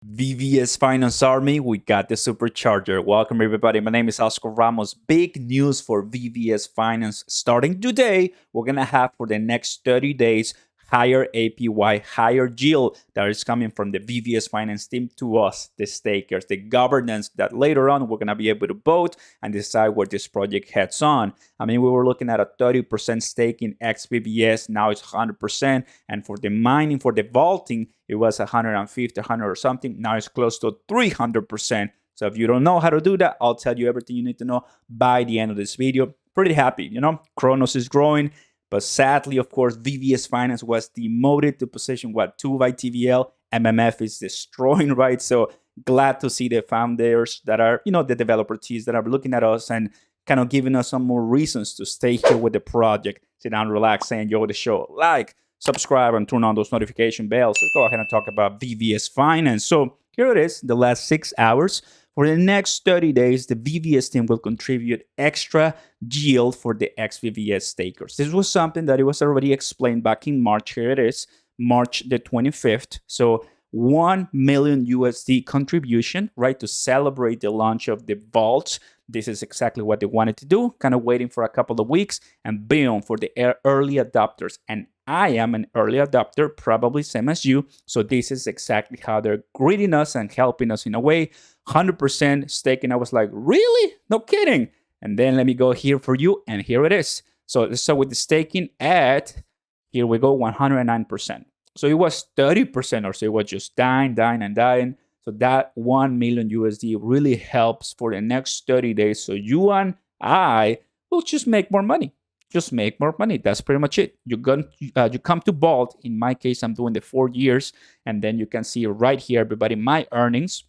VVS Finance Army, we got the Supercharger. Welcome, everybody. My name is Oscar Ramos. Big news for VVS Finance. Starting today, we're going to have for the next 30 days higher APY, higher yield that is coming from the VVS Finance team to us, the stakers, the governance that later on we're going to be able to vote and decide where this project heads on. I mean, we were looking at a 30% stake in XVVS. Now it's 100%. And for the mining, for the vaulting, it was 150, 100 or something. Now it's close to 300%. So if you don't know how to do that, I'll tell you everything you need to know by the end of this video. Pretty happy, CRONOS is growing. But sadly, of course, VVS Finance was demoted to position 2 by TVL. MMF is destroying, right? So glad to see the founders that are, the developer teams that are looking at us and kind of giving us some more reasons to stay here with the project. Sit down, relax, and enjoy the show. Like, subscribe, and turn on those notification bells. Let's go ahead and talk about VVS Finance. So here it is, the last 6 hours. For the next 30 days, the VVS team will contribute extra yield for the XVVS stakers. This was something that it was already explained back in March. Here it is, March the 25th. So 1 million USD contribution, right, to celebrate the launch of the vault. This is exactly what they wanted to do, kind of waiting for a couple of weeks, and boom, for the early adopters. And I am an early adopter, probably same as you. So this is exactly how they're greeting us and helping us in a way. 100% staking. I was like, really? No kidding. And then let me go here for you. And here it is. So let's start with the staking at, here we go, 109%. So it was 30% or so. It was just dying. So that 1 million USD really helps for the next 30 days. So you and I will just make more money. Just make more money. That's pretty much it. You come to Vault. In my case, I'm doing the 4 years. And then you can see right here, everybody, my earnings,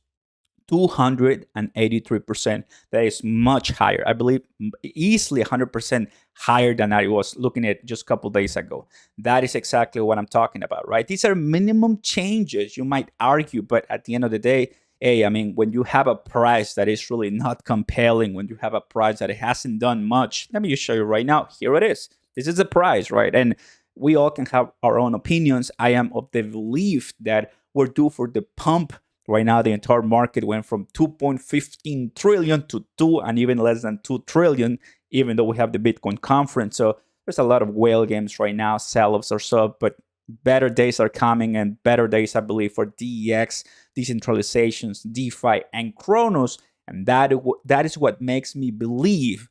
283%. That is much higher. I believe easily 100% higher than I was looking at just a couple days ago. That is exactly what I'm talking about, right? These are minimum changes, you might argue, but at the end of the day, hey, I mean, when you have a price that is really not compelling, when you have a price that it hasn't done much, let me just show you right now. Here it is. This is the price, right? And we all can have our own opinions. I am of the belief that we're due for the pump. Right now, the entire market went from 2.15 trillion to 2 and even less than 2 trillion, even though we have the Bitcoin conference. So there's a lot of whale games right now. Sell-offs are sub, but better days are coming, and better days, I believe, for DEX, decentralizations, DeFi, and CRONOS. And that is what makes me believe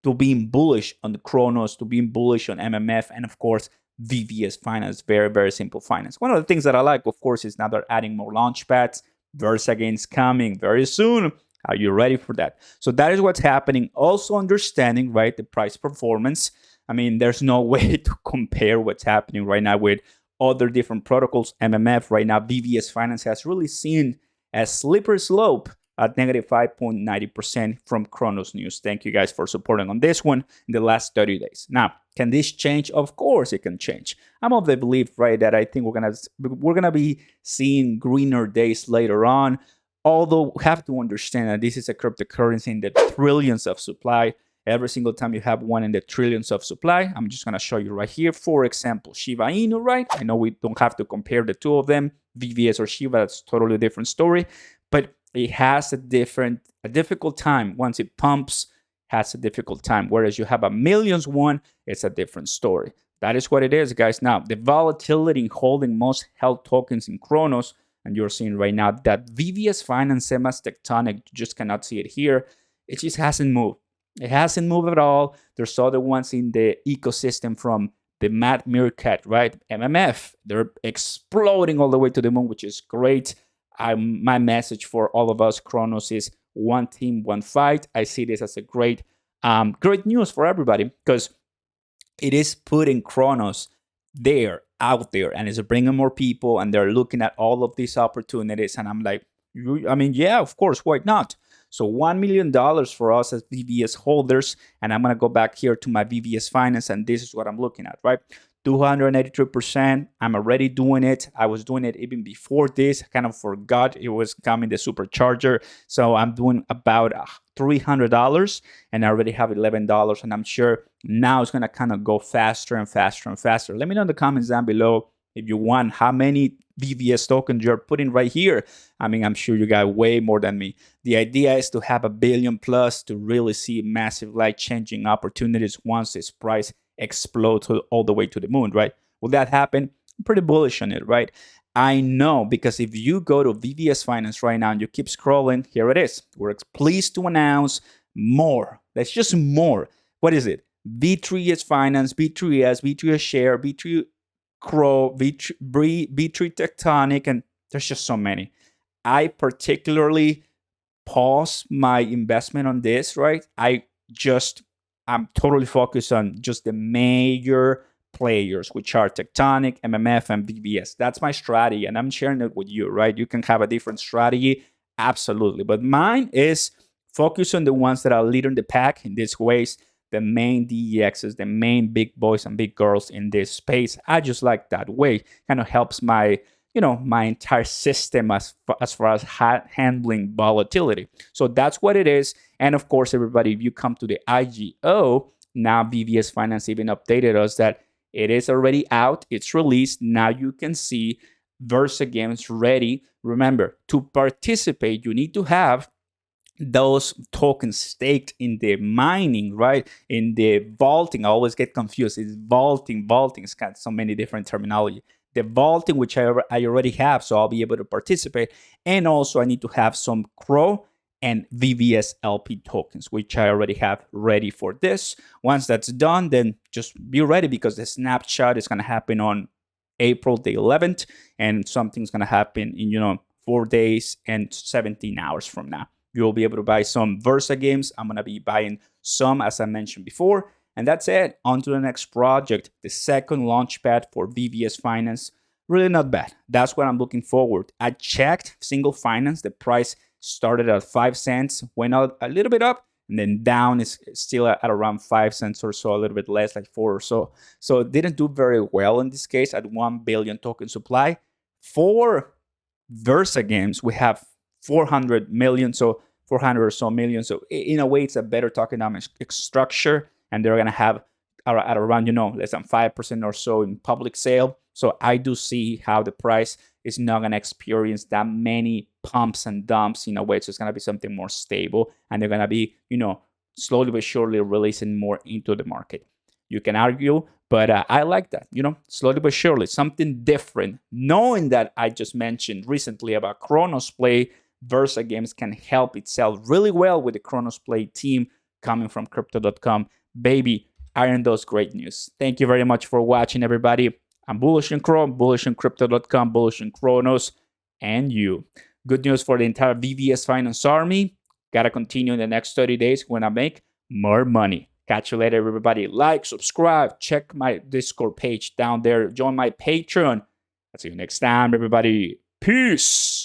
to being bullish on the CRONOS, to being bullish on MMF, and of course, VVS Finance. Very, very simple finance. One of the things that I like, of course, is now they're adding more launch pads. Versa gains coming very soon. Are you ready for that? So that is what's happening. Also understanding, right, the price performance. I mean, there's no way to compare what's happening right now with other different protocols. MMF right now, VVS Finance has really seen a slippery slope at negative 5.90% from CRONOS News. Thank you guys for supporting on this one in the last 30 days. Now, can this change? Of course it can change. I'm of the belief, right, that I think we're gonna be seeing greener days later on. Although we have to understand that this is a cryptocurrency in the trillions of supply. Every single time you have one in the trillions of supply, I'm just gonna show you right here. For example, Shiba Inu, right? I know we don't have to compare the two of them, VVS or Shiba. That's totally different story. But it has a difficult time. Once it pumps, has a difficult time. Whereas you have a millions one, it's a different story. That is what it is, guys. Now, the volatility in holding most held tokens in CRONOS, and you're seeing right now that VVS Finance semis tectonic, you just cannot see it here. It just hasn't moved. It hasn't moved at all. There's other ones in the ecosystem from the Mad Meerkat, right? MMF, they're exploding all the way to the moon, which is great. My message for all of us, CRONOS, is one team, one fight. I see this as a great news for everybody because it is putting CRONOS out there, and it's bringing more people, and they're looking at all of these opportunities. And I'm like, yeah, of course, why not? So $1 million for us as VVS holders, and I'm gonna go back here to my VVS Finance, and this is what I'm looking at, right? 283%. I'm already doing it. I was doing it even before this. I kind of forgot it was coming, the Supercharger. So I'm doing about $300, and I already have $11. And I'm sure now it's going to kind of go faster and faster and faster. Let me know in the comments down below if you want how many VVS tokens you're putting right here. I mean, I'm sure you got way more than me. The idea is to have 1 billion plus to really see massive life-changing opportunities once this price explodes all the way to the moon, right? Will that happen? I'm pretty bullish on it, right? I know, because if you go to VVS Finance right now and you keep scrolling, here it is. We're pleased to announce more. That's just more. What is it? V3S Finance, V3S, V3S Share, V3 Crow, V3 Tectonic, and there's just so many. I particularly pause my investment on this, right? I'm totally focused on just the major players, which are Tectonic, MMF, and VVS. That's my strategy, and I'm sharing it with you, right? You can have a different strategy, absolutely. But mine is focus on the ones that are leading the pack in this ways, the main DEXs, the main big boys and big girls in this space. I just like that way. Kind of helps my my entire system as far as handling volatility. So that's what it is. And of course, everybody, if you come to the IGO, now VVS Finance even updated us that it is already out. It's released. Now you can see Versa games ready. Remember, to participate, you need to have those tokens staked in the mining, right? In the vaulting. I always get confused. It's vaulting. It's got so many different terminology. The vaulting, which I already have, so I'll be able to participate. And also I need to have some Crow and VVS LP tokens, which I already have ready for this. Once that's done, then just be ready, because the snapshot is going to happen on April the 11th, and something's going to happen in 4 days and 17 hours from now. You'll be able to buy some Versa games. I'm going to be buying some, as I mentioned before. And that's it. On to the next project, the second launchpad for VVS Finance. Really not bad. That's what I'm looking forward. I checked Single Finance. The price started at 5 cents, went out a little bit up, and then down is still at around 5 cents or so, a little bit less, like 4 or so. So it didn't do very well in this case at 1 billion token supply. For Versa games, we have 400 million, so 400 or so million. So in a way, it's a better tokenomics structure, and they're going to have at around, less than 5% or so in public sale. So I do see how the price is not going to experience that many pumps and dumps in a way. So it's going to be something more stable, and they're going to be, slowly but surely releasing more into the market. You can argue, but I like that, slowly but surely, something different. Knowing that I just mentioned recently about CRONOS Play, Versa Games can help itself really well with the CRONOS Play team coming from Crypto.com. Baby, iron those great news. Thank you very much for watching, everybody. I'm bullish in Chrome, bullish in Crypto.com, bullish in CRONOS, and you. Good news for the entire VVS Finance army. Gotta continue in the next 30 days when I make more money. Catch you later, everybody. Like, subscribe, check my Discord page down there. Join my Patreon. I'll see you next time, everybody. Peace.